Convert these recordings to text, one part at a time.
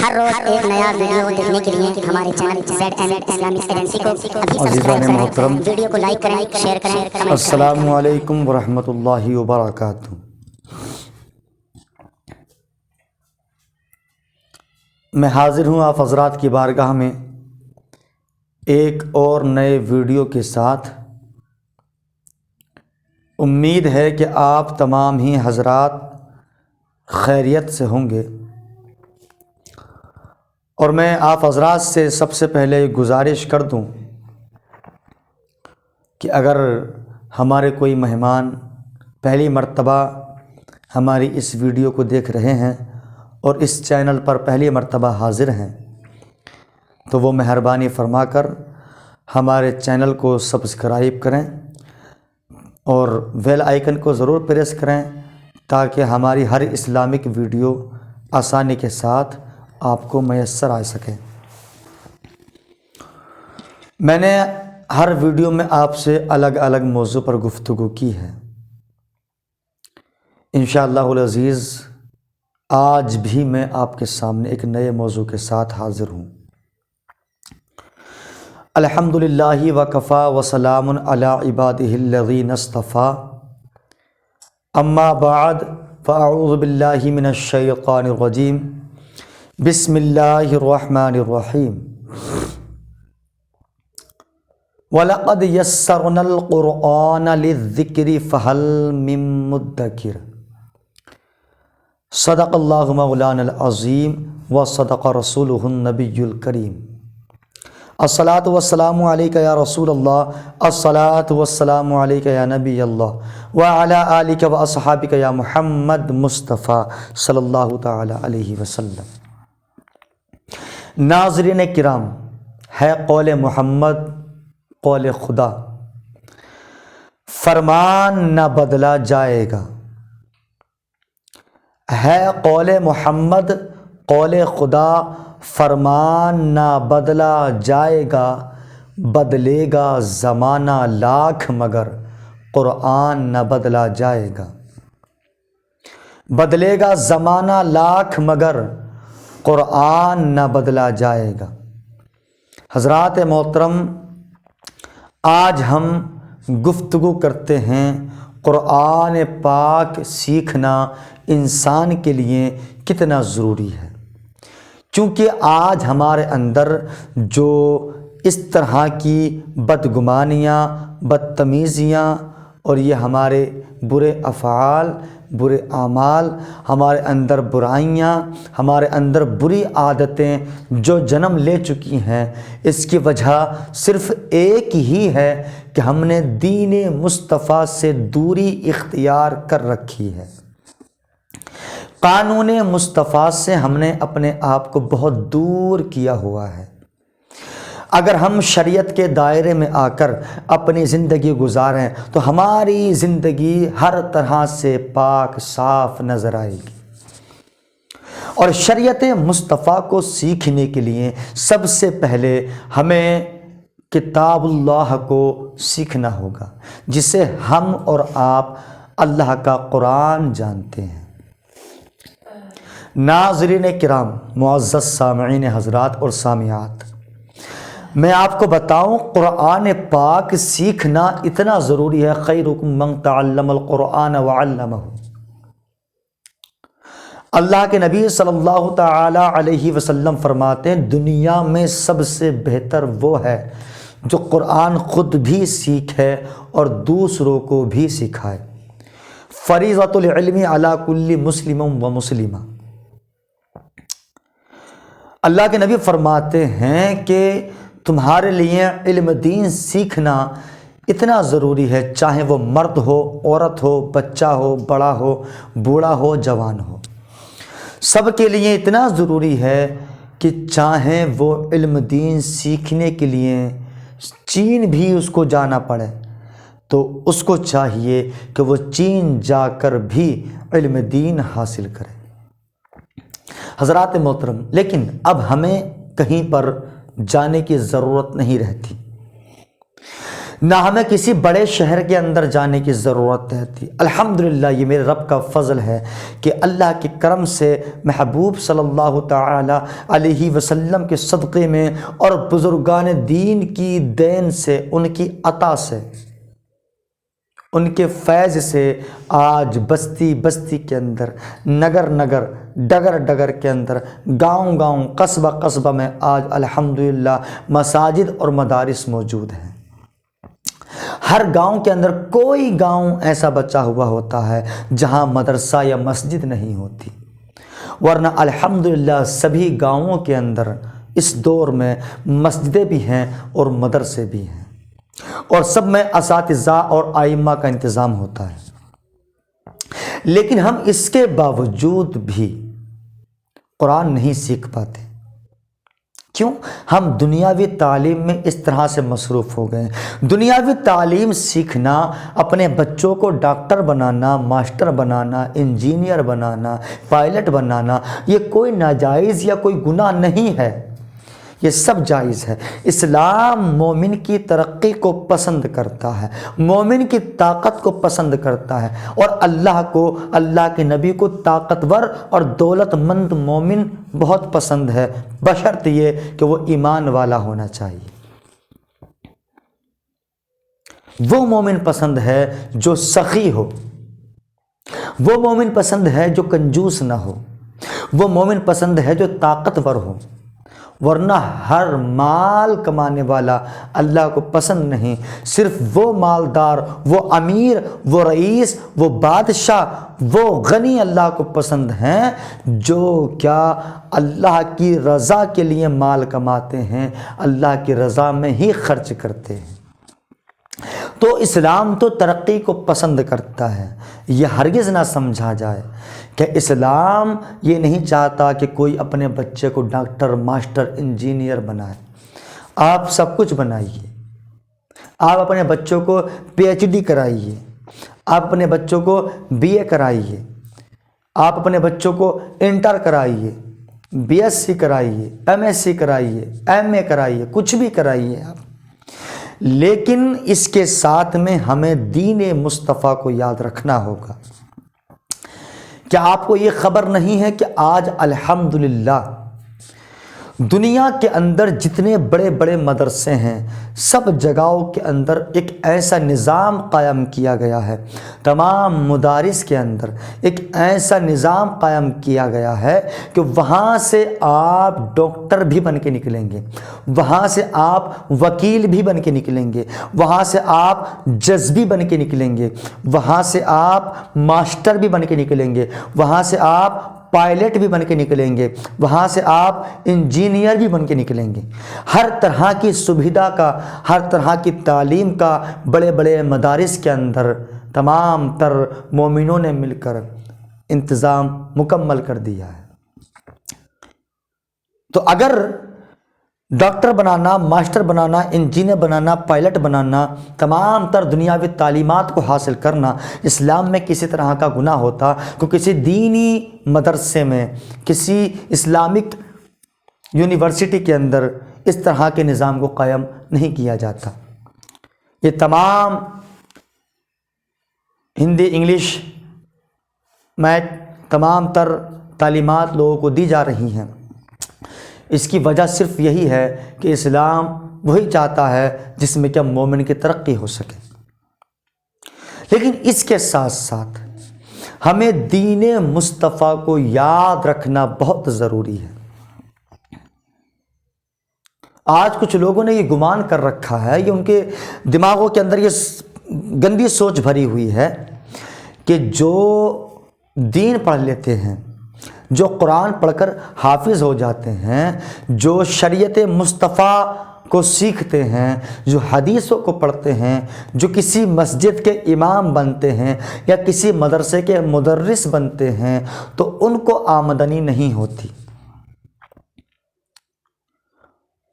ہر روز ایک نیا ویڈیو دیکھنے کے لیے ہمارے چینل ZN اسلامک ایجنسی کو ابھی سبسکرائب کریں، ویڈیو کو لائک کریں، شیئر کریں، کمنٹ کریں۔ السلام علیکم ورحمۃ اللہ وبرکاتہ۔ میں حاضر ہوں آپ حضرات کی بارگاہ میں ایک اور نئے ویڈیو کے ساتھ۔ امید ہے کہ آپ تمام ہی حضرات خیریت سے ہوں گے، اور میں آپ حضرات سے سب سے پہلے گزارش کر دوں کہ اگر ہمارے کوئی مہمان پہلی مرتبہ ہماری اس ویڈیو کو دیکھ رہے ہیں اور اس چینل پر پہلی مرتبہ حاضر ہیں تو وہ مہربانی فرما کر ہمارے چینل کو سبسکرائب کریں اور بیل آئیکن کو ضرور پریس کریں تاکہ ہماری ہر اسلامک ویڈیو آسانی کے ساتھ آپ کو میسر آ سکے۔ میں نے ہر ویڈیو میں آپ سے الگ الگ موضوع پر گفتگو کی ہے۔ انشاءاللہ العزیز آج بھی میں آپ کے سامنے ایک نئے موضوع کے ساتھ حاضر ہوں۔ الحمدللہ وکفا وسلام علی عبادہ الذین اصطفیٰ، اما بعد فاعوذ باللہ من الشیطان الرجیم، بسم اللہ الرحمن الرحیم۔ وَلَقَدْ يَسَّرْنَا الْقُرْآنَ لِلذِّكْرِ فَهَلْ مِن مُّدَّكِرٍ۔ صدق اللہ مولانا العظیم وصدق رسولہ النبی الکریم۔ الصلاۃ والسلام علیک یا رسول اللہ، الصلاۃ والسلام علیک یا نبی اللہ، وعلی آلک واصحابک یا محمد مصطفیٰ صلی اللہ تعالی علیہ وسلم۔ ناظرین کرام، ہے قول محمد قول خدا، فرمان نہ بدلا جائے گا۔ ہے قول محمد قول خدا، فرمان نہ بدلا جائے گا، بدلے گا زمانہ لاکھ مگر قرآن نہ بدلا جائے گا۔ بدلے گا زمانہ لاکھ مگر قرآن نہ بدلا جائے گا۔ حضرات محترم، آج ہم گفتگو کرتے ہیں قرآن پاک سیکھنا انسان کے لیے کتنا ضروری ہے، کیونکہ آج ہمارے اندر جو اس طرح کی بدگمانیاں، بدتمیزیاں اور یہ ہمارے برے افعال، برے اعمال، ہمارے اندر برائیاں، ہمارے اندر بری عادتیں جو جنم لے چکی ہیں، اس کی وجہ صرف ایک ہی ہے کہ ہم نے دین مصطفیٰ سے دوری اختیار کر رکھی ہے۔ قانون مصطفیٰ سے ہم نے اپنے آپ کو بہت دور کیا ہوا ہے۔ اگر ہم شریعت کے دائرے میں آ کر اپنی زندگی گزاریں تو ہماری زندگی ہر طرح سے پاک صاف نظر آئے گی۔ اور شریعت مصطفیٰ کو سیکھنے کے لیے سب سے پہلے ہمیں کتاب اللہ کو سیکھنا ہوگا، جسے ہم اور آپ اللہ کا قرآن جانتے ہیں۔ ناظرین کرام، معزز سامعین حضرات اور سامعات، میں آپ کو بتاؤں قرآن پاک سیکھنا اتنا ضروری ہے۔ خیرکم من تعلم القرآن وعلمہ۔ اللہ کے نبی صلی اللہ تعالی علیہ وسلم فرماتے ہیں دنیا میں سب سے بہتر وہ ہے جو قرآن خود بھی سیکھے اور دوسروں کو بھی سکھائے۔ فریضۃ العلم علی کل مسلم و مسلمہ۔ اللہ کے نبی فرماتے ہیں کہ تمہارے لیے علم دین سیکھنا اتنا ضروری ہے، چاہے وہ مرد ہو، عورت ہو، بچہ ہو، بڑا ہو، بوڑھا ہو، جوان ہو، سب کے لیے اتنا ضروری ہے کہ چاہے وہ علم دین سیکھنے کے لیے چین بھی اس کو جانا پڑے تو اس کو چاہیے کہ وہ چین جا کر بھی علم دین حاصل کرے۔ حضرات محترم، لیکن اب ہمیں کہیں پر جانے کی ضرورت نہیں رہتی۔ نہ ہمیں کسی بڑے شہر کے اندر جانے کی ضرورت رہتی۔ الحمدللہ یہ میرے رب کا فضل ہے کہ اللہ کے کرم سے محبوب صلی اللہ تعالی علیہ وسلم کے صدقے میں اور بزرگان دین کی دین سے، ان کی عطا سے، ان کے فیض سے آج بستی بستی کے اندر، نگر نگر، ڈگر ڈگر کے اندر، گاؤں گاؤں، قصبہ قصبہ میں آج الحمدللہ مساجد اور مدارس موجود ہیں۔ ہر گاؤں کے اندر کوئی گاؤں ایسا بچا ہوا ہوتا ہے جہاں مدرسہ یا مسجد نہیں ہوتی، ورنہ الحمدللہ سبھی گاؤں کے اندر اس دور میں مسجدیں بھی ہیں اور مدرسے بھی ہیں، اور سب میں اساتذہ اور ائمہ کا انتظام ہوتا ہے۔ لیکن ہم اس کے باوجود بھی قرآن نہیں سیکھ پاتے۔ کیوں؟ ہم دنیاوی تعلیم میں اس طرح سے مصروف ہو گئے۔ دنیاوی تعلیم سیکھنا، اپنے بچوں کو ڈاکٹر بنانا، ماسٹر بنانا، انجینئر بنانا، پائلٹ بنانا، یہ کوئی ناجائز یا کوئی گناہ نہیں ہے، یہ سب جائز ہے۔ اسلام مومن کی ترقی کو پسند کرتا ہے، مومن کی طاقت کو پسند کرتا ہے، اور اللہ کو، اللہ کے نبی کو طاقتور اور دولت مند مومن بہت پسند ہے، بشرط یہ کہ وہ ایمان والا ہونا چاہیے۔ وہ مومن پسند ہے جو سخی ہو، وہ مومن پسند ہے جو کنجوس نہ ہو، وہ مومن پسند ہے جو طاقتور ہو، ورنہ ہر مال کمانے والا اللہ کو پسند نہیں۔ صرف وہ مالدار، وہ امیر، وہ رئیس، وہ بادشاہ، وہ غنی اللہ کو پسند ہیں جو کیا اللہ کی رضا کے لیے مال کماتے ہیں، اللہ کی رضا میں ہی خرچ کرتے ہیں۔ تو اسلام تو ترقی کو پسند کرتا ہے، یہ ہرگز نہ سمجھا جائے کہ اسلام یہ نہیں چاہتا کہ کوئی اپنے بچے کو ڈاکٹر، ماسٹر، انجینئر بنائے۔ آپ سب کچھ بنائیے، آپ اپنے بچوں کو پی ایچ ڈی کرائیے، آپ اپنے بچوں کو بی اے کرائیے، آپ اپنے بچوں کو انٹر کرائیے، بی ایس سی کرائیے، ایم ایس سی کرائیے، ایم اے کرائیے، کچھ بھی کرائیے آپ، لیکن اس کے ساتھ میں ہمیں دین مصطفیٰ کو یاد رکھنا ہوگا۔ کیا آپ کو یہ خبر نہیں ہے کہ آج الحمدللہ دنیا کے اندر جتنے بڑے بڑے مدرسے ہیں، سب جگہوں کے اندر ایک ایسا نظام قائم کیا گیا ہے، تمام مدارس کے اندر ایک ایسا نظام قائم کیا گیا ہے کہ وہاں سے آپ ڈاکٹر بھی بن کے نکلیں گے، وہاں سے آپ وکیل بھی بن کے نکلیں گے، وہاں سے آپ جج بھی بن کے نکلیں گے، وہاں سے آپ ماسٹر بھی بن کے نکلیں گے، وہاں سے آپ پائلٹ بھی بن کے نکلیں گے، وہاں سے آپ انجینئر بھی بن کے نکلیں گے۔ ہر طرح کی سویدھا کا، ہر طرح کی تعلیم کا بڑے بڑے مدارس کے اندر تمام تر مومنوں نے مل کر انتظام مکمل کر دیا ہے۔ تو اگر ڈاکٹر بنانا، ماسٹر بنانا، انجینئر بنانا، پائلٹ بنانا، تمام تر دنیاوی تعلیمات کو حاصل کرنا اسلام میں کسی طرح کا گناہ ہوتا، تو کسی دینی مدرسے میں، کسی اسلامک یونیورسٹی کے اندر اس طرح کے نظام کو قائم نہیں کیا جاتا۔ یہ تمام ہندی، انگلش، میتھ، تمام تر تعلیمات لوگوں کو دی جا رہی ہیں۔ اس کی وجہ صرف یہی ہے کہ اسلام وہی چاہتا ہے جس میں کہ مومن کی ترقی ہو سکے۔ لیکن اس کے ساتھ ساتھ ہمیں دین مصطفیٰ کو یاد رکھنا بہت ضروری ہے۔ آج کچھ لوگوں نے یہ گمان کر رکھا ہے، یہ ان کے دماغوں کے اندر یہ گندی سوچ بھری ہوئی ہے کہ جو دین پڑھ لیتے ہیں، جو قرآن پڑھ کر حافظ ہو جاتے ہیں، جو شریعت مصطفیٰ کو سیکھتے ہیں، جو حدیثوں کو پڑھتے ہیں، جو کسی مسجد کے امام بنتے ہیں یا کسی مدرسے کے مدرس بنتے ہیں، تو ان کو آمدنی نہیں ہوتی،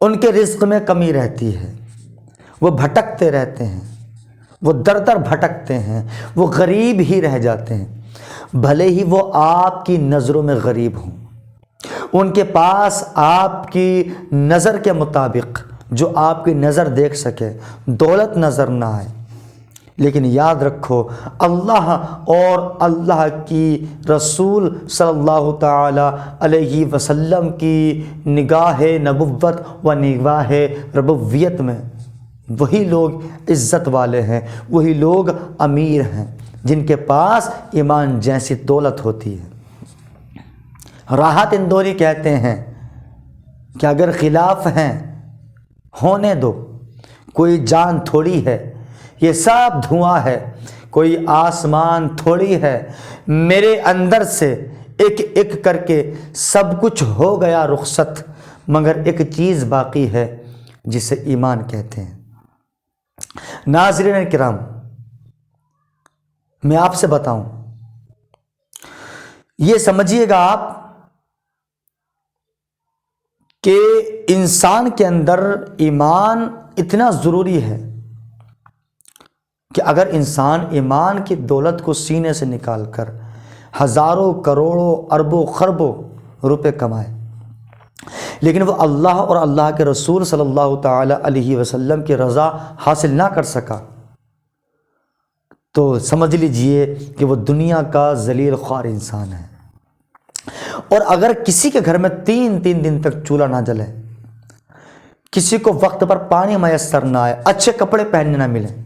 ان کے رزق میں کمی رہتی ہے، وہ بھٹکتے رہتے ہیں، وہ در در بھٹکتے ہیں، وہ غریب ہی رہ جاتے ہیں، بھلے ہی وہ آپ کی نظروں میں غریب ہوں، ان کے پاس آپ کی نظر کے مطابق جو آپ کی نظر دیکھ سکے، دولت نظر نہ آئے، لیکن یاد رکھو اللہ اور اللہ کی رسول صلی اللہ تعالی علیہ وسلم کی نگاہ نبوت و نگاہ ربویت میں وہی لوگ عزت والے ہیں، وہی لوگ امیر ہیں جن کے پاس ایمان جیسی دولت ہوتی ہے۔ راحت اندوری کہتے ہیں کہ اگر خلاف ہیں ہونے دو، کوئی جان تھوڑی ہے، یہ سب دھواں ہے، کوئی آسمان تھوڑی ہے، میرے اندر سے ایک ایک کر کے سب کچھ ہو گیا رخصت، مگر ایک چیز باقی ہے جسے ایمان کہتے ہیں۔ ناظرین کرام، میں آپ سے بتاؤں، یہ سمجھیے گا آپ کہ انسان کے اندر ایمان اتنا ضروری ہے کہ اگر انسان ایمان کی دولت کو سینے سے نکال کر ہزاروں کروڑوں اربوں خربوں روپے کمائے، لیکن وہ اللہ اور اللہ کے رسول صلی اللہ تعالی علیہ وسلم کی رضا حاصل نہ کر سکا، تو سمجھ لیجئے کہ وہ دنیا کا ذلیل خوار انسان ہے۔ اور اگر کسی کے گھر میں 3 دن تک چولہا نہ جلے، کسی کو وقت پر پانی میسر نہ آئے، اچھے کپڑے پہننے نہ ملیں،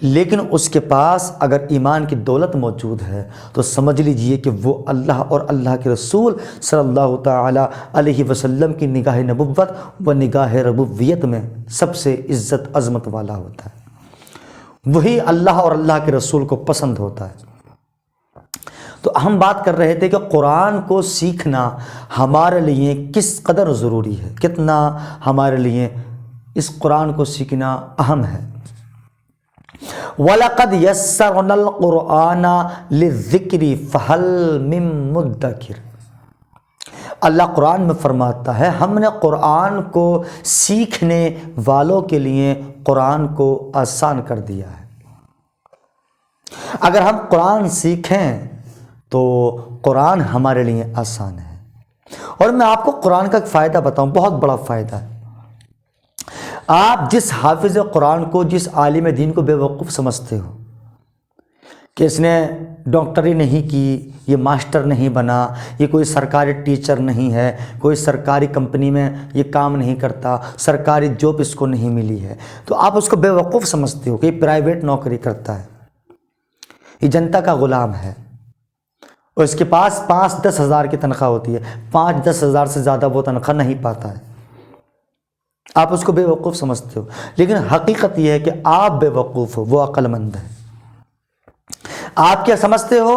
لیکن اس کے پاس اگر ایمان کی دولت موجود ہے تو سمجھ لیجئے کہ وہ اللہ اور اللہ کے رسول صلی اللہ تعالی علیہ وسلم کی نگاہ نبوت و نگاہ ربویت میں سب سے عزت عظمت والا ہوتا ہے، وہی اللہ اور اللہ کے رسول کو پسند ہوتا ہے۔ تو ہم بات کر رہے تھے کہ قرآن کو سیکھنا ہمارے لیے کس قدر ضروری ہے، کتنا ہمارے لیے اس قرآن کو سیکھنا اہم ہے۔ وَلَقَدْ يَسَّرْنَا الْقُرْآنَ لِلذِّكْرِ فَهَلْ مِن مُدَّكِرٍ، اللہ قرآن میں فرماتا ہے ہم نے قرآن کو سیکھنے والوں کے لیے قرآن کو آسان کر دیا ہے۔ اگر ہم قرآن سیکھیں تو قرآن ہمارے لیے آسان ہے۔ اور میں آپ کو قرآن کا ایک فائدہ بتاؤں، بہت بڑا فائدہ ہے۔ آپ جس حافظ قرآن کو، جس عالم دین کو بے وقوف سمجھتے ہو کہ اس نے ڈاکٹری نہیں کی، یہ ماسٹر نہیں بنا، یہ کوئی سرکاری ٹیچر نہیں ہے، کوئی سرکاری کمپنی میں یہ کام نہیں کرتا، سرکاری جاب اس کو نہیں ملی ہے، تو آپ اس کو بے وقوف سمجھتے ہو کہ یہ پرائیویٹ نوکری کرتا ہے، یہ جنتا کا غلام ہے، اور اس کے پاس 5-10 ہزار کی تنخواہ ہوتی ہے، 5-10 ہزار سے زیادہ وہ تنخواہ نہیں پاتا ہے۔ آپ اس کو بے وقوف سمجھتے ہو، لیکن حقیقت یہ ہے کہ آپ بے وقوف ہو، وہ عقل مند ہے۔ آپ کیا سمجھتے ہو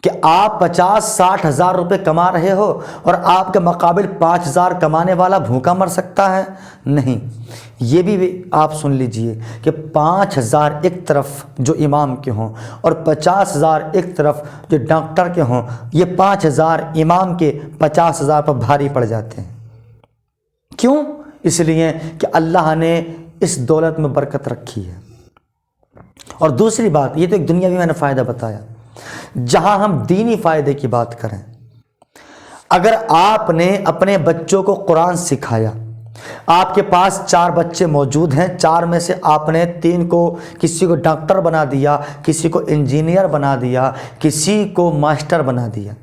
کہ آپ 50-60 ہزار روپے کما رہے ہو اور آپ کے مقابل 5 ہزار کمانے والا بھوکا مر سکتا ہے؟ نہیں، یہ بھی آپ سن لیجئے کہ 5 ہزار ایک طرف جو امام کے ہوں اور 50 ہزار ایک طرف جو ڈاکٹر کے ہوں، یہ 5 ہزار امام کے 50 ہزار پر بھاری پڑ جاتے ہیں۔ کیوں؟ اس لیے کہ اللہ نے اس دولت میں برکت رکھی ہے۔ اور دوسری بات، یہ تو ایک دنیاوی میں نے فائدہ بتایا، جہاں ہم دینی فائدے کی بات کریں، اگر آپ نے اپنے بچوں کو قرآن سکھایا، آپ کے پاس 4 بچے موجود ہیں، 4 میں سے آپ نے 3 کو، کسی کو ڈاکٹر بنا دیا، کسی کو انجینئر بنا دیا، کسی کو ماسٹر بنا دیا،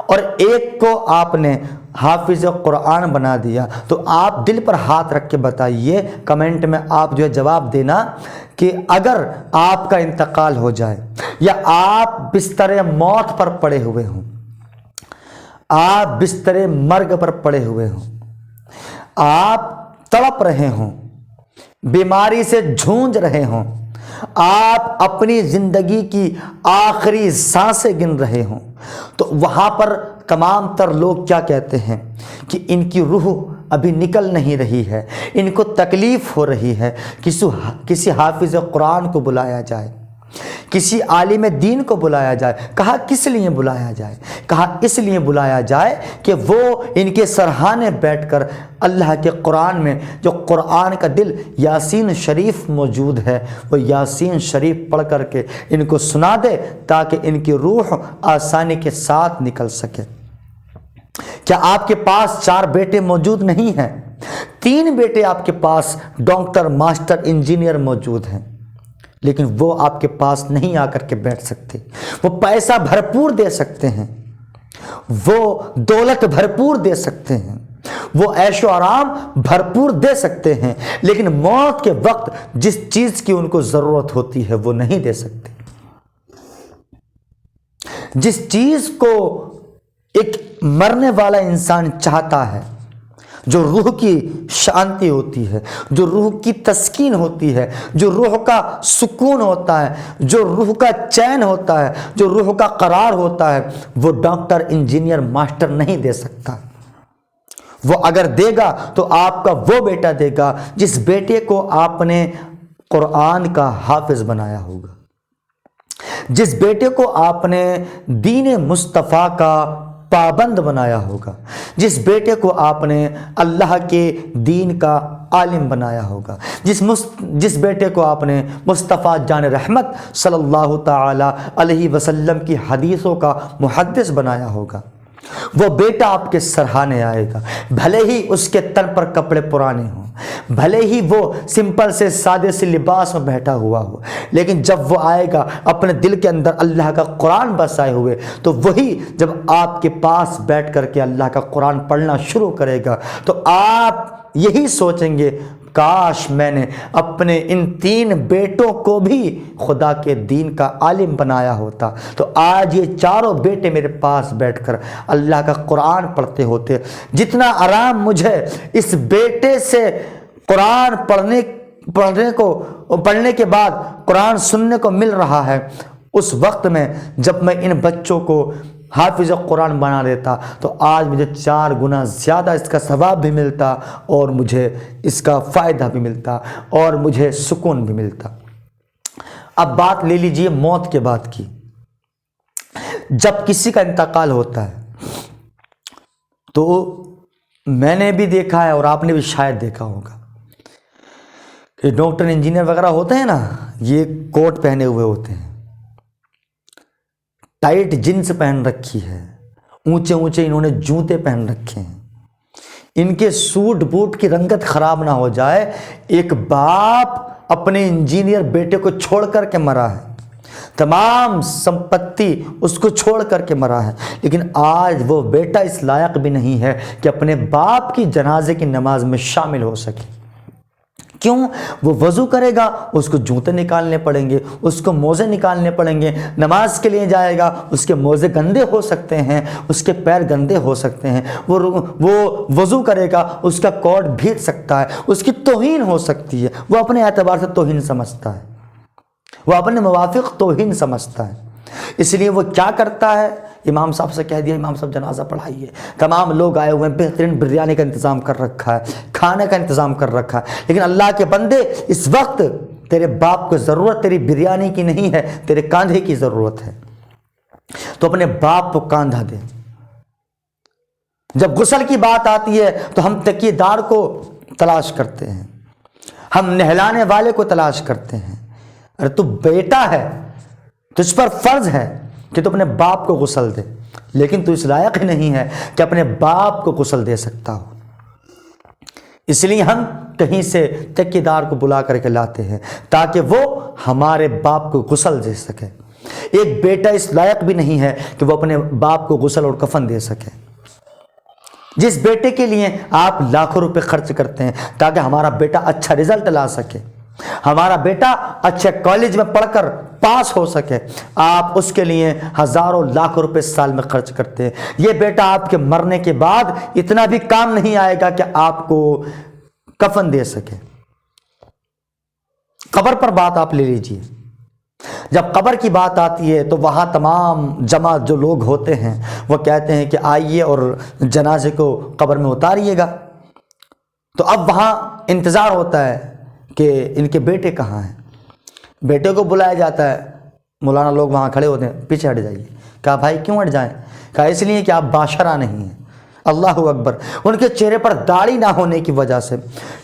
اور ایک کو آپ نے حافظ قرآن بنا دیا، تو آپ دل پر ہاتھ رکھ کے بتائیے، کمنٹ میں آپ جو ہے جواب دینا کہ اگر آپ کا انتقال ہو جائے یا آپ بستر موت پر پڑے ہوئے ہوں، آپ بستر مرگ پر پڑے ہوئے ہوں، آپ تڑپ رہے ہوں، بیماری سے جھونج رہے ہوں، آپ اپنی زندگی کی آخری سانسیں گن رہے ہوں، تو وہاں پر تمام تر لوگ کیا کہتے ہیں کہ ان کی روح ابھی نکل نہیں رہی ہے، ان کو تکلیف ہو رہی ہے، کسی حافظ قرآن کو بلایا جائے، کسی عالم دین کو بلایا جائے۔ کہا کس لیے بلایا جائے؟ کہا اس لیے بلایا جائے کہ وہ ان کے سرہانے بیٹھ کر اللہ کے قرآن میں جو قرآن کا دل یاسین شریف موجود ہے، وہ یاسین شریف پڑھ کر کے ان کو سنا دے تاکہ ان کی روح آسانی کے ساتھ نکل سکے۔ کیا آپ کے پاس 4 بیٹے موجود نہیں ہیں؟ 3 بیٹے آپ کے پاس ڈاکٹر، ماسٹر، انجینئر موجود ہیں، لیکن وہ آپ کے پاس نہیں آ کر کے بیٹھ سکتے۔ وہ پیسہ بھرپور دے سکتے ہیں، وہ دولت بھرپور دے سکتے ہیں، وہ عیش و آرام بھرپور دے سکتے ہیں، لیکن موت کے وقت جس چیز کی ان کو ضرورت ہوتی ہے وہ نہیں دے سکتے۔ جس چیز کو ایک مرنے والا انسان چاہتا ہے، جو روح کی شانتی ہوتی ہے، جو روح کی تسکین ہوتی ہے، جو روح کا سکون ہوتا ہے، جو روح کا چین ہوتا ہے، جو روح کا قرار ہوتا ہے، وہ ڈاکٹر، انجینئر، ماسٹر نہیں دے سکتا۔ وہ اگر دے گا تو آپ کا وہ بیٹا دے گا جس بیٹے کو آپ نے قرآن کا حافظ بنایا ہوگا، جس بیٹے کو آپ نے دین مصطفیٰ کا پابند بنایا ہوگا، جس بیٹے کو آپ نے اللہ کے دین کا عالم بنایا ہوگا، جس بیٹے کو آپ نے مصطفیٰ جان رحمت صلی اللہ تعالی علیہ وسلم کی حدیثوں کا محدث بنایا ہوگا، وہ بیٹا آپ کے سرہانے آئے گا، بھلے ہی اس کے تن پر کپڑے پرانے ہوں، بھلے ہی وہ سمپل سے سادے سے لباس میں بیٹھا ہوا ہو، لیکن جب وہ آئے گا اپنے دل کے اندر اللہ کا قرآن بسائے ہوئے، تو وہی جب آپ کے پاس بیٹھ کر کے اللہ کا قرآن پڑھنا شروع کرے گا تو آپ یہی سوچیں گے، کاش میں نے اپنے ان 3 بیٹوں کو بھی خدا کے دین کا عالم بنایا ہوتا، تو آج یہ 4 بیٹے میرے پاس بیٹھ کر اللہ کا قرآن پڑھتے ہوتے۔ جتنا آرام مجھے اس بیٹے سے قرآن پڑھنے کے بعد قرآن سننے کو مل رہا ہے، اس وقت میں جب میں ان بچوں کو حافظ قرآن بنا دیتا تو آج مجھے 4 گنا زیادہ اس کا ثواب بھی ملتا، اور مجھے اس کا فائدہ بھی ملتا، اور مجھے سکون بھی ملتا۔ اب بات لے لیجئے موت کے بعد کی۔ جب کسی کا انتقال ہوتا ہے تو میں نے بھی دیکھا ہے اور آپ نے بھی شاید دیکھا ہوگا کہ ڈاکٹر، انجینئر وغیرہ ہوتے ہیں نا، یہ کوٹ پہنے ہوئے ہوتے ہیں، ٹائٹ جنس پہن رکھی ہے، اونچے اونچے انہوں نے جوتے پہن رکھے ہیں، ان کے سوٹ بوٹ کی رنگت خراب نہ ہو جائے۔ ایک باپ اپنے انجینئر بیٹے کو چھوڑ کر کے مرا ہے، تمام سمپتی اس کو چھوڑ کر کے مرا ہے، لیکن آج وہ بیٹا اس لائق بھی نہیں ہے کہ اپنے باپ کی جنازے کی نماز میں شامل ہو سکے۔ کیوں؟ وہ وضو کرے گا، اس کو جوتے نکالنے پڑیں گے، اس کو موزے نکالنے پڑیں گے، نماز کے لیے جائے گا، اس کے موزے گندے ہو سکتے ہیں، اس کے پیر گندے ہو سکتے ہیں، وہ وضو کرے گا، اس کا کوٹ بھیگ سکتا ہے، اس کی توہین ہو سکتی ہے، وہ اپنے اعتبار سے توہین سمجھتا ہے، وہ اپنے موافق توہین سمجھتا ہے۔ اس لیے وہ کیا کرتا ہے، امام صاحب سے کہہ دیا امام صاحب جنازہ پڑھائیے، تمام لوگ آئے ہوئے ہیں، بہترین بریانی کا انتظام کر رکھا ہے، کھانے کا انتظام کر رکھا ہے، لیکن اللہ کے بندے اس وقت تیرے باپ کو ضرورت تیری بریانی کی نہیں ہے، تیرے کاندھے کی ضرورت ہے، تو اپنے باپ کو کاندھا دے۔ جب غسل کی بات آتی ہے تو ہم تکیے دار کو تلاش کرتے ہیں، ہم نہلانے والے کو تلاش کرتے ہیں۔ ارے تو بیٹا ہے، تجھ پر فرض ہے کہ تو اپنے باپ کو غسل دے، لیکن تو اس لائق ہی نہیں ہے کہ اپنے باپ کو غسل دے سکتا ہو۔ اس لیے ہم کہیں سے تکیے دار کو بلا کر کے لاتے ہیں تاکہ وہ ہمارے باپ کو غسل دے سکے۔ ایک بیٹا اس لائق بھی نہیں ہے کہ وہ اپنے باپ کو غسل اور کفن دے سکے۔ جس بیٹے کے لیے آپ لاکھوں روپے خرچ کرتے ہیں تاکہ ہمارا بیٹا اچھا رزلٹ لا سکے، ہمارا بیٹا اچھے کالج میں پڑھ کر پاس ہو سکے، آپ اس کے لیے ہزاروں لاکھوں روپے سال میں خرچ کرتے ہیں۔ یہ بیٹا آپ کے مرنے کے بعد اتنا بھی کام نہیں آئے گا کہ آپ کو کفن دے سکے۔ قبر پر بات آپ لے لیجئے، جب قبر کی بات آتی ہے تو وہاں تمام جمع جو لوگ ہوتے ہیں وہ کہتے ہیں کہ آئیے اور جنازے کو قبر میں اتاریے گا، تو اب وہاں انتظار ہوتا ہے کہ ان کے بیٹے کہاں ہیں، بیٹے کو بلایا جاتا ہے، مولانا لوگ وہاں کھڑے ہوتے ہیں، پیچھے ہٹ جائیے۔ کہا بھائی کیوں ہٹ جائیں؟ کہا اس لیے کہ آپ باشرہ نہیں ہیں۔ اللہ اکبر! ان کے چہرے پر داڑھی نہ ہونے کی وجہ سے،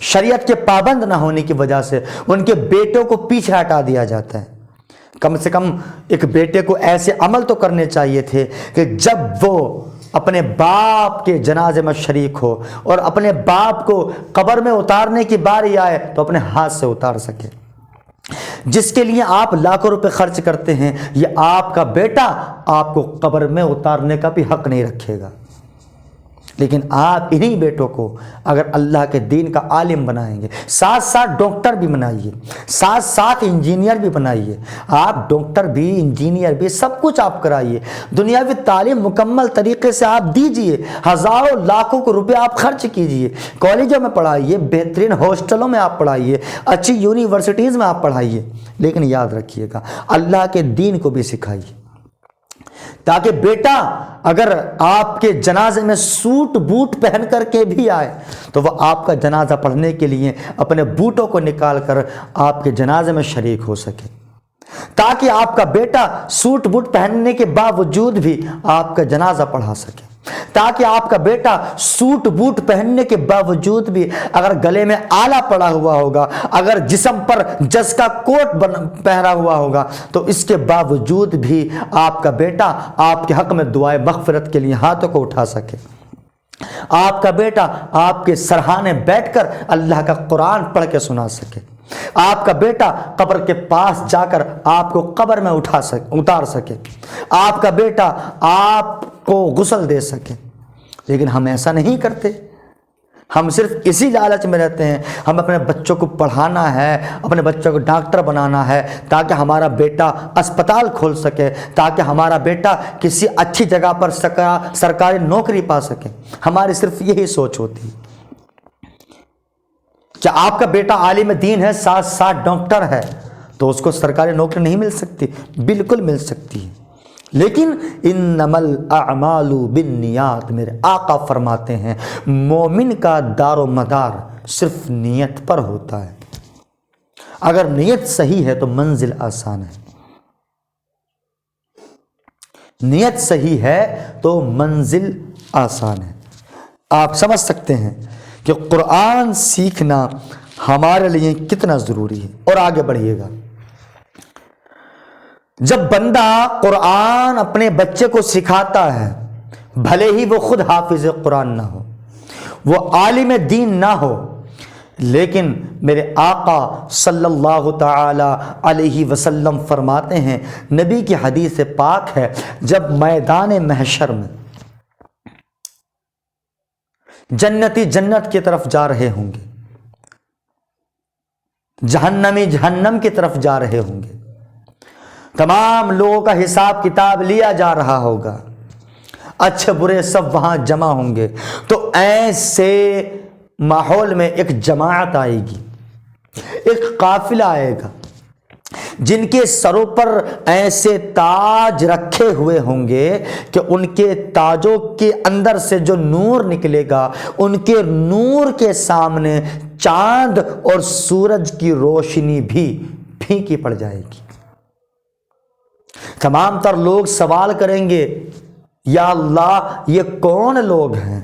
شریعت کے پابند نہ ہونے کی وجہ سے ان کے بیٹوں کو پیچھے ہٹا دیا جاتا ہے۔ کم سے کم ایک بیٹے کو ایسے عمل تو کرنے چاہیے تھے کہ جب وہ اپنے باپ کے جنازے میں شریک ہو اور اپنے باپ کو قبر میں اتارنے کی باری آئے تو اپنے ہاتھ سے اتار سکے۔ جس کے لیے آپ لاکھوں روپے خرچ کرتے ہیں، یہ آپ کا بیٹا آپ کو قبر میں اتارنے کا بھی حق نہیں رکھے گا، لیکن آپ انہی بیٹوں کو اگر اللہ کے دین کا عالم بنائیں گے، ساتھ ساتھ ڈاکٹر بھی بنائیے، ساتھ ساتھ انجینئر بھی بنائیے، آپ ڈاکٹر بھی انجینئر بھی سب کچھ آپ کرائیے، دنیاوی تعلیم مکمل طریقے سے آپ دیجئے، ہزاروں لاکھوں کو روپے آپ خرچ کیجئے، کالجوں میں پڑھائیے، بہترین ہاسٹلوں میں آپ پڑھائیے، اچھی یونیورسٹیز میں آپ پڑھائیے، لیکن یاد رکھیے گا اللہ کے دین کو بھی سکھائیے، تاکہ بیٹا اگر آپ کے جنازے میں سوٹ بوٹ پہن کر کے بھی آئے تو وہ آپ کا جنازہ پڑھنے کے لیے اپنے بوٹوں کو نکال کر آپ کے جنازے میں شریک ہو سکے، تاکہ آپ کا بیٹا سوٹ بوٹ پہننے کے باوجود بھی آپ کا جنازہ پڑھا سکے، تاکہ آپ کا بیٹا سوٹ بوٹ پہننے کے باوجود بھی اگر گلے میں آلہ پڑا ہوا ہوگا، اگر جسم پر جس کا کوٹ پہنا ہوا ہوگا تو اس کے باوجود بھی آپ کا بیٹا آپ کے حق میں دعائے مغفرت کے لیے ہاتھوں کو اٹھا سکے، آپ کا بیٹا آپ کے سرہانے بیٹھ کر اللہ کا قرآن پڑھ کے سنا سکے، آپ کا بیٹا قبر کے پاس جا کر آپ کو قبر میں اتار سکے، آپ کا بیٹا آپ کو غسل دے سکے، لیکن ہم ایسا نہیں کرتے، ہم صرف اسی لالچ میں رہتے ہیں، ہم اپنے بچوں کو پڑھانا ہے، اپنے بچوں کو ڈاکٹر بنانا ہے تاکہ ہمارا بیٹا اسپتال کھول سکے، تاکہ ہمارا بیٹا کسی اچھی جگہ پر سرکاری نوکری پا سکے، ہماری صرف یہی سوچ ہوتی ہے۔ کیا آپ کا بیٹا عالم دین ہے، ساتھ ساتھ ڈاکٹر ہے، تو اس کو سرکاری نوکری نہیں مل سکتی؟ بالکل مل سکتی ہے، لیکن انما الاعمال بالنیات، میرے آقا فرماتے ہیں مومن کا دار و مدار صرف نیت پر ہوتا ہے، اگر نیت صحیح ہے تو منزل آسان ہے، نیت صحیح ہے تو منزل آسان ہے۔ آپ سمجھ سکتے ہیں کہ قرآن سیکھنا ہمارے لیے کتنا ضروری ہے، اور آگے بڑھیے گا۔ جب بندہ قرآن اپنے بچے کو سکھاتا ہے، بھلے ہی وہ خود حافظ قرآن نہ ہو، وہ عالم دین نہ ہو، لیکن میرے آقا صلی اللہ تعالی علیہ وسلم فرماتے ہیں، نبی کی حدیث پاک ہے، جب میدان محشر میں جنتی جنت کی طرف جا رہے ہوں گے، جہنمی جہنم کی طرف جا رہے ہوں گے، تمام لوگوں کا حساب کتاب لیا جا رہا ہوگا، اچھے برے سب وہاں جمع ہوں گے، تو ایسے ماحول میں ایک جماعت آئے گی، ایک قافلہ آئے گا، جن کے سروں پر ایسے تاج رکھے ہوئے ہوں گے کہ ان کے تاجوں کے اندر سے جو نور نکلے گا، ان کے نور کے سامنے چاند اور سورج کی روشنی بھی پھیکی پڑ جائے گی۔ تمام تر لوگ سوال کریں گے، یا اللہ یہ کون لوگ ہیں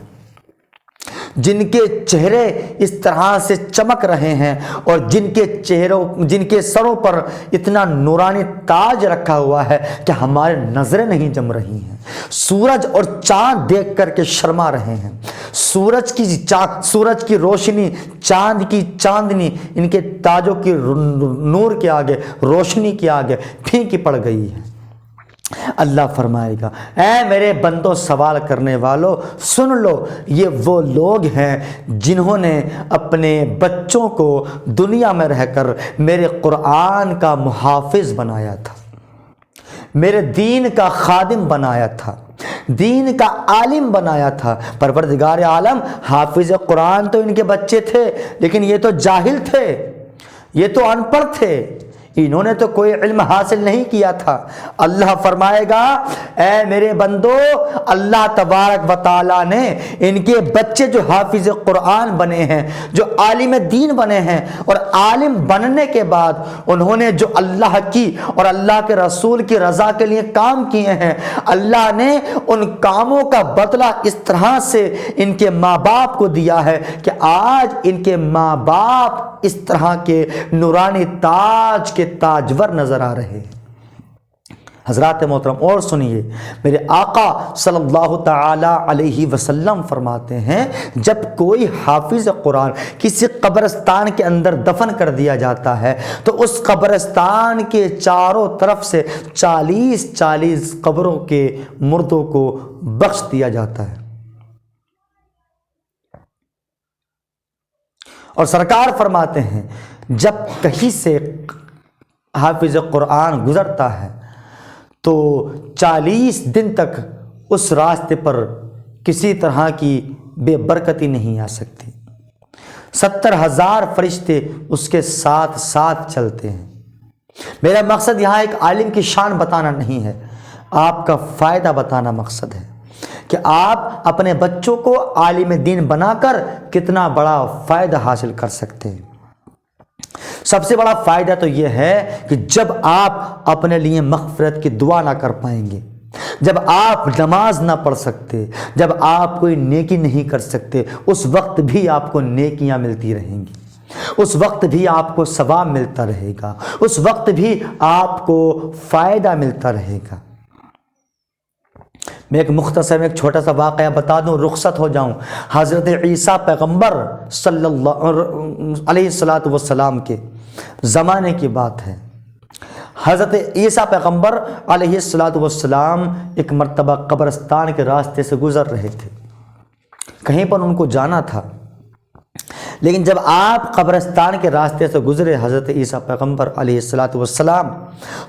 جن کے چہرے اس طرح سے چمک رہے ہیں اور جن کے سروں پر اتنا نورانی تاج رکھا ہوا ہے کہ ہمارے نظریں نہیں جم رہی ہیں، سورج اور چاند دیکھ کر کے شرما رہے ہیں، سورج کی روشنی، چاند کی چاندنی ان کے تاجوں کی نور کے آگے، روشنی کے آگے پھیکی پڑ گئی ہے۔ اللہ فرمائے گا، اے میرے بندوں سوال کرنے والوں سن لو، یہ وہ لوگ ہیں جنہوں نے اپنے بچوں کو دنیا میں رہ کر میرے قرآن کا محافظ بنایا تھا، میرے دین کا خادم بنایا تھا، دین کا عالم بنایا تھا۔ پروردگار عالم حافظ قرآن تو ان کے بچے تھے، لیکن یہ تو جاہل تھے، یہ تو ان پڑھ تھے، انہوں نے تو کوئی علم حاصل نہیں کیا تھا۔ اللہ فرمائے گا، اے میرے بندو، اللہ تبارک و تعالیٰ نے ان کے بچے جو حافظ قرآن بنے ہیں، جو عالم دین بنے ہیں، اور عالم بننے کے بعد انہوں نے جو اللہ کی اور اللہ کے رسول کی رضا کے لیے کام کیے ہیں، اللہ نے ان کاموں کا بدلہ اس طرح سے ان کے ماں باپ کو دیا ہے کہ آج ان کے ماں باپ اس طرح کے نورانی تاج کے تاجور نظر آ رہے ہیں۔ حضرات محترم اور سنیے، میرے آقا صلی اللہ تعالی علیہ وسلم فرماتے ہیں جب کوئی حافظ قرآن کسی قبرستان کے اندر دفن کر دیا جاتا ہے تو اس قبرستان کے چاروں طرف سے 40 قبروں کے مردوں کو بخش دیا جاتا ہے۔ اور سرکار فرماتے ہیں جب کہیں سے حافظ قرآن گزرتا ہے تو 40 دن تک اس راستے پر کسی طرح کی بے برکتی نہیں آ سکتی۔ 70,000 فرشتے اس کے ساتھ ساتھ چلتے ہیں۔ میرا مقصد یہاں ایک عالم کی شان بتانا نہیں ہے، آپ کا فائدہ بتانا مقصد ہے کہ آپ اپنے بچوں کو عالم دین بنا کر کتنا بڑا فائدہ حاصل کر سکتے ہیں۔ سب سے بڑا فائدہ تو یہ ہے کہ جب آپ اپنے لیے مغفرت کی دعا نہ کر پائیں گے، جب آپ نماز نہ پڑھ سکتے، جب آپ کوئی نیکی نہیں کر سکتے، اس وقت بھی آپ کو نیکیاں ملتی رہیں گی، اس وقت بھی آپ کو ثواب ملتا رہے گا، اس وقت بھی آپ کو فائدہ ملتا رہے گا۔ میں ایک مختصر میں ایک چھوٹا سا واقعہ بتا دوں، رخصت ہو جاؤں۔ حضرت عیسیٰ پیغمبر صلی اللہ علیہ السلام کے زمانے کی بات ہے۔ حضرت عیسیٰ پیغمبر علیہ السلام ایک مرتبہ قبرستان کے راستے سے گزر رہے تھے، کہیں پر ان کو جانا تھا، لیکن جب آپ قبرستان کے راستے سے گزرے حضرت عیسیٰ پیغمبر علیہ السلام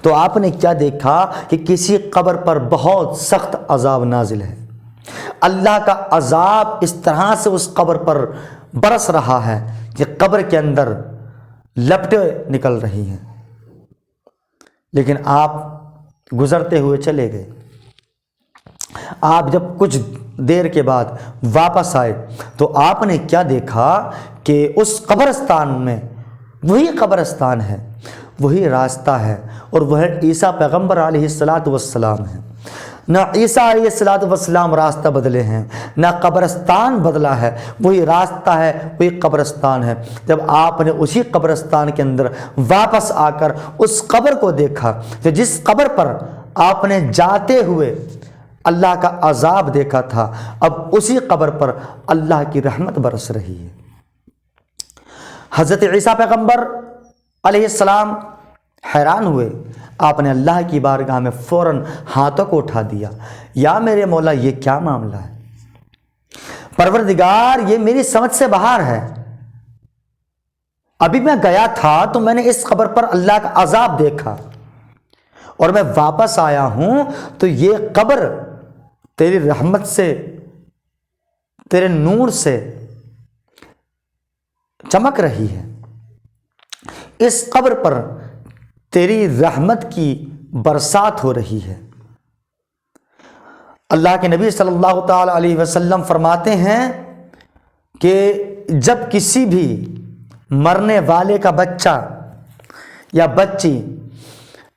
تو آپ نے کیا دیکھا کہ کسی قبر پر بہت سخت عذاب نازل ہے۔ اللہ کا عذاب اس طرح سے اس قبر پر برس رہا ہے کہ قبر کے اندر لپٹیں نکل رہی ہیں، لیکن آپ گزرتے ہوئے چلے گئے۔ آپ جب کچھ دیر کے بعد واپس آئے تو آپ نے کیا دیکھا کہ اس قبرستان میں وہی قبرستان ہے، وہی راستہ ہے، اور وہ عیسیٰ پیغمبر علیہ السلام ہے۔ نہ عیسیٰ علیہ السلام راستہ بدلے ہیں، نہ قبرستان بدلا ہے، وہی راستہ ہے، وہی قبرستان ہے۔ جب آپ نے اسی قبرستان کے اندر واپس آ کر اس قبر کو دیکھا کہ جس قبر پر آپ نے جاتے ہوئے اللہ کا عذاب دیکھا تھا، اب اسی قبر پر اللہ کی رحمت برس رہی ہے۔ حضرت عیسیٰ پیغمبر علیہ السلام حیران ہوئے، آپ نے اللہ کی بارگاہ میں فوراً ہاتھوں کو اٹھا دیا، یا میرے مولا یہ کیا معاملہ ہے؟ پروردگار یہ میری سمجھ سے باہر ہے، ابھی میں گیا تھا تو میں نے اس قبر پر اللہ کا عذاب دیکھا، اور میں واپس آیا ہوں تو یہ قبر تیری رحمت سے، تیرے نور سے چمک رہی ہے، اس قبر پر تیری رحمت کی برسات ہو رہی ہے۔ اللہ کے نبی صلی اللہ تعالی علیہ وسلم فرماتے ہیں کہ جب کسی بھی مرنے والے کا بچہ یا بچی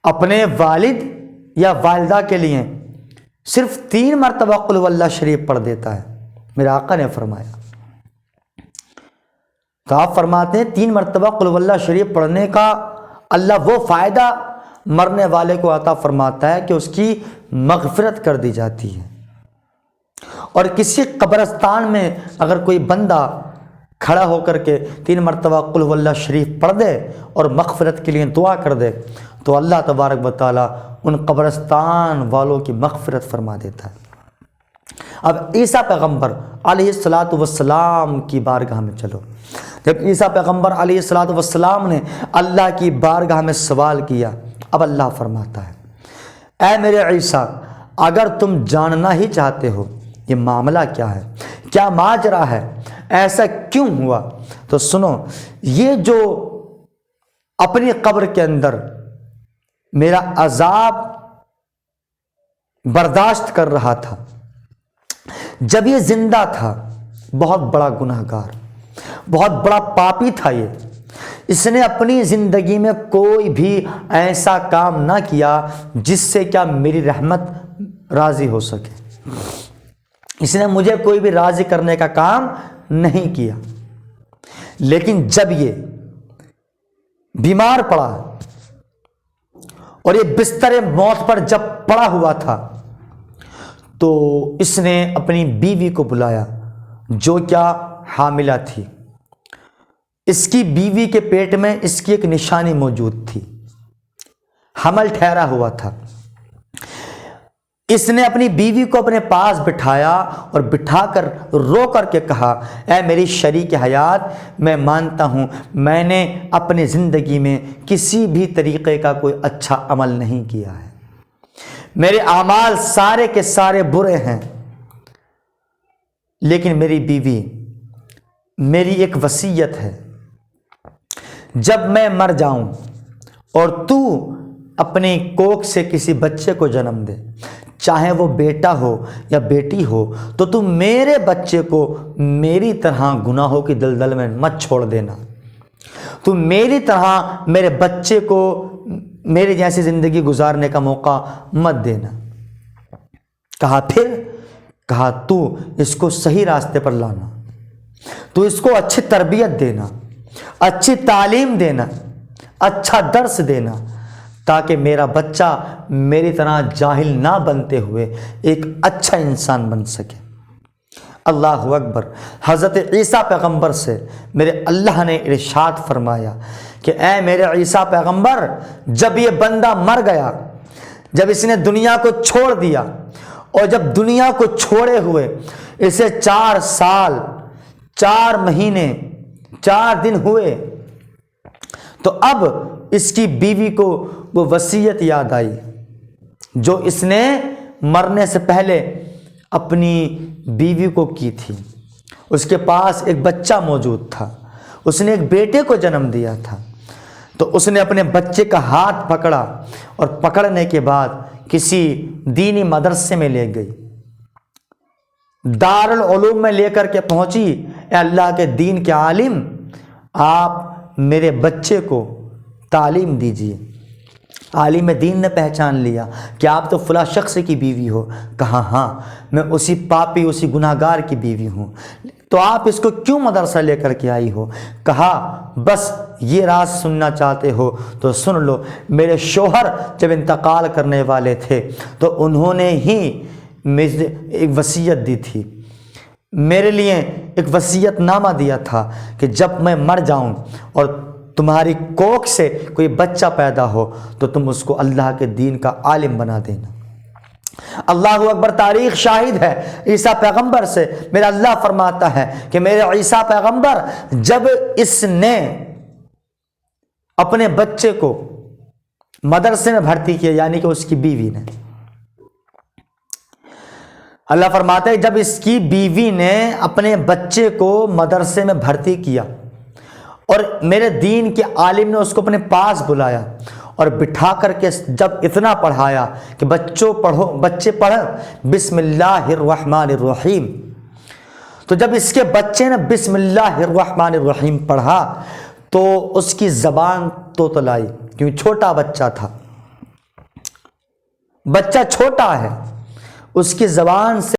اپنے والد یا والدہ کے لیے صرف 3 مرتبہ قل هو اللہ شریف پڑھ دیتا ہے، میرے آقا نے فرمایا، تو آپ فرماتے ہیں 3 مرتبہ قل هو اللہ شریف پڑھنے کا اللہ وہ فائدہ مرنے والے کو عطا فرماتا ہے کہ اس کی مغفرت کر دی جاتی ہے۔ اور کسی قبرستان میں اگر کوئی بندہ کھڑا ہو کر کے 3 مرتبہ قل هو اللہ شریف پڑھ دے اور مغفرت کے لیے دعا کر دے تو اللہ تبارک و تعالیٰ ان قبرستان والوں کی مغفرت فرما دیتا ہے۔ اب عیسیٰ پیغمبر علیہ السلام کی بارگاہ میں چلو۔ جب عیسیٰ پیغمبر علیہ السلام نے اللہ کی بارگاہ میں سوال کیا، اب اللہ فرماتا ہے اے میرے عیسیٰ، اگر تم جاننا ہی چاہتے ہو یہ معاملہ کیا ہے، کیا ماجرا ہے، ایسا کیوں ہوا، تو سنو، یہ جو اپنی قبر کے اندر میرا عذاب برداشت کر رہا تھا، جب یہ زندہ تھا بہت بڑا گناہ گار، بہت بڑا پاپی تھا، اس نے اپنی زندگی میں کوئی بھی ایسا کام نہ کیا جس سے کیا میری رحمت راضی ہو سکے، اس نے مجھے کوئی بھی راضی کرنے کا کام نہیں کیا۔ لیکن جب یہ بیمار پڑا اور یہ بستر موت پر جب پڑا ہوا تھا تو اس نے اپنی بیوی کو بلایا جو کیا حاملہ تھی. اس کی بیوی کے پیٹ میں اس کی ایک نشانی موجود تھی، حمل ٹھہرا ہوا تھا. اس نے اپنی بیوی کو اپنے پاس بٹھایا اور بٹھا کر رو کر کے کہا، اے میری شریک حیات، میں مانتا ہوں میں نے اپنی زندگی میں کسی بھی طریقے کا کوئی اچھا عمل نہیں کیا ہے، میرے اعمال سارے کے سارے برے ہیں، لیکن میری بیوی، میری ایک وصیت ہے، جب میں مر جاؤں اور تو اپنے کوکھ سے کسی بچے کو جنم دے، چاہے وہ بیٹا ہو یا بیٹی ہو، تو تم میرے بچے کو میری طرح گناہوں کی دلدل میں مت چھوڑ دینا، تم میری طرح میرے بچے کو میری جیسی زندگی گزارنے کا موقع مت دینا. کہا تو اس کو صحیح راستے پر لانا، تو اس کو اچھی تربیت دینا، اچھی تعلیم دینا، اچھا درس دینا، تاکہ میرا بچہ میری طرح جاہل نہ بنتے ہوئے ایک اچھا انسان بن سکے. اللہ اکبر. حضرت عیسیٰ پیغمبر سے میرے اللہ نے ارشاد فرمایا کہ اے میرے عیسیٰ پیغمبر، جب یہ بندہ مر گیا، جب اس نے دنیا کو چھوڑ دیا، اور جب دنیا کو چھوڑے ہوئے اسے 4 سال 4 مہینے 4 دن ہوئے، تو اب اس کی بیوی کو وہ وصیت یاد آئی جو اس نے مرنے سے پہلے اپنی بیوی کو کی تھی. اس کے پاس ایک بچہ موجود تھا، اس نے ایک بیٹے کو جنم دیا تھا. تو اس نے اپنے بچے کا ہاتھ پکڑا اور پکڑنے کے بعد کسی دینی مدرسے میں لے گئی، دارالعلوم میں لے کر کے پہنچی. اے اللہ کے دین کے عالم، آپ میرے بچے کو تعلیم دیجیے. عالم دین نے پہچان لیا کہ آپ تو فلاں شخص کی بیوی ہو. کہا ہاں، میں اسی پاپی اسی گناہگار کی بیوی ہوں. تو آپ اس کو کیوں مدرسہ لے کر کے آئی ہو؟ کہا بس یہ راز سننا چاہتے ہو تو سن لو. میرے شوہر جب انتقال کرنے والے تھے تو انہوں نے ہی ایک وصیت دی تھی، میرے لیے ایک وصیت نامہ دیا تھا کہ جب میں مر جاؤں اور تمہاری کوکھ سے کوئی بچہ پیدا ہو تو تم اس کو اللہ کے دین کا عالم بنا دینا. اللہ اکبر. تاریخ شاہد ہے عیسیٰ پیغمبر سے. میرا اللہ فرماتا ہے کہ میرے عیسیٰ پیغمبر جب اس نے اپنے بچے کو مدرسے میں بھرتی کیا، یعنی کہ اس کی بیوی نے، اللہ فرماتا ہے جب اس کی بیوی نے اپنے بچے کو مدرسے میں بھرتی کیا اور میرے دین کے عالم نے اس کو اپنے پاس بلایا اور بٹھا کر کے جب اتنا پڑھایا کہ بچے پڑھ بسم اللہ الرحمن الرحیم، تو جب اس کے بچے نے بسم اللہ الرحمن الرحیم پڑھا تو اس کی زبان توتلائی، کیونکہ چھوٹا بچہ تھا، بچہ چھوٹا ہے، اس کی زبان سے